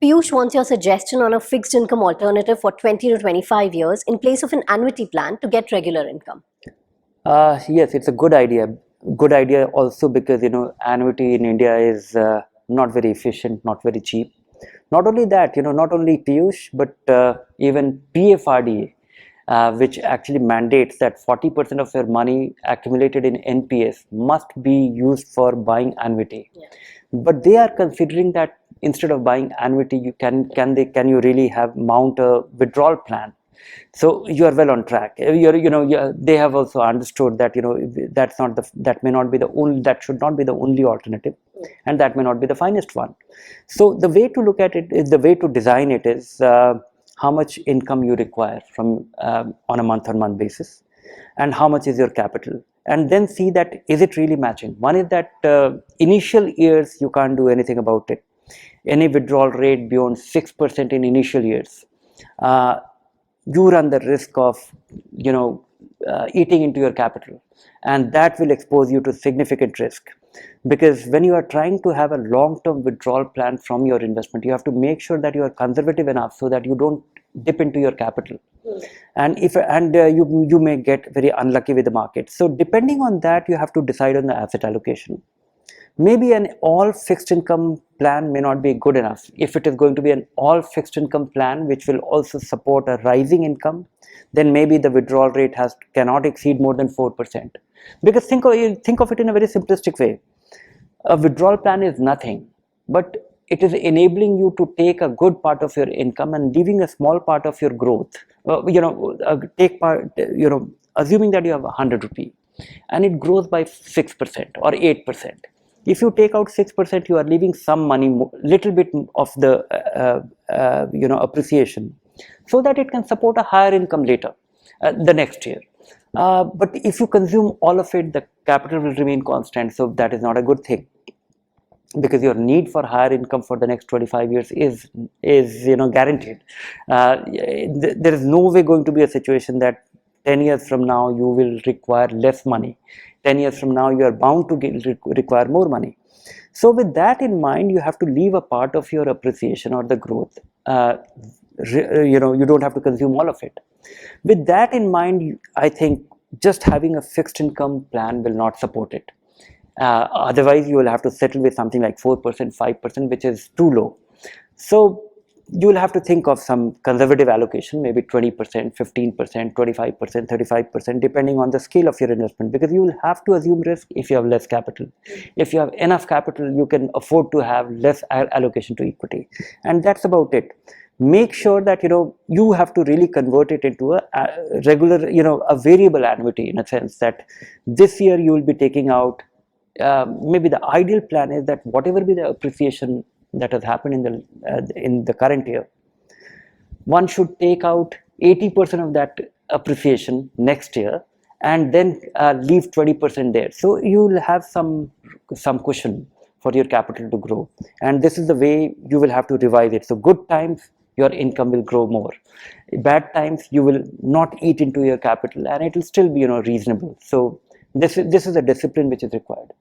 Piyush wants your suggestion on a fixed income alternative for 20 to 25 years in place of an annuity plan to get regular income. Yes, it's a good idea. Good idea also because annuity in India is not very efficient, not very cheap. Not only that, not only Piyush, but even PFRDA, which actually mandates that 40% of your money accumulated in NPS must be used for buying annuity. Yeah. But they are considering that instead of buying annuity, can you really mount a withdrawal plan? So you are well on track. They have also understood that that may not be the only, that should not be the only alternative, and that may not be the finest one. So the way to look at it is, the way to design it is how much income you require from on a month-on-month basis, and how much is your capital, and then see that is it really matching. One is that initial years you can't do anything about it. Any withdrawal rate beyond 6% in initial years, you run the risk of eating into your capital, and that will expose you to significant risk. Because when you are trying to have a long-term withdrawal plan from your investment, you have to make sure that you are conservative enough so that you don't dip into your capital. And you may get very unlucky with the market. So depending on that, you have to decide on the asset allocation. Maybe an all fixed income plan may not be good enough. If it is going to be an all fixed income plan which will also support a rising income, then maybe the withdrawal rate cannot exceed more than 4%. Because think of it in a very simplistic way. A withdrawal plan is nothing, but it is enabling you to take a good part of your income and leaving a small part of your growth. Assuming that you have 100 rupee and it grows by 6% or 8%. If you take out 6%, you are leaving some money, little bit of the appreciation, so that it can support a higher income later, the next year. But if you consume all of it, the capital will remain constant. So that is not a good thing, because your need for higher income for the next 25 years is guaranteed. There is no way going to be a situation that 10 years from now you will require less money. 10 years from now you are bound to require more money. So with that in mind, you have to leave a part of your appreciation or the growth. You don't have to consume all of it. With that in mind, I think just having a fixed income plan will not support it. Otherwise you will have to settle with something like 4%, 5%, which is too low. So you will have to think of some conservative allocation, maybe 20%, 15%, 25%, 35%, depending on the scale of your investment, because you will have to assume risk if you have less capital. If you have enough capital, you can afford to have less allocation to equity, and that's about it. Make sure that you have to really convert it into a regular, a variable annuity, in a sense that this year you will be taking out, maybe the ideal plan is that whatever be the appreciation that has happened in the current year, one should take out 80% of that appreciation next year, and then leave 20% there. So you will have some cushion for your capital to grow, and this is the way you will have to revise it. So good times, your income will grow more. Bad times, you will not eat into your capital, and it will still be reasonable. So this is a discipline which is required.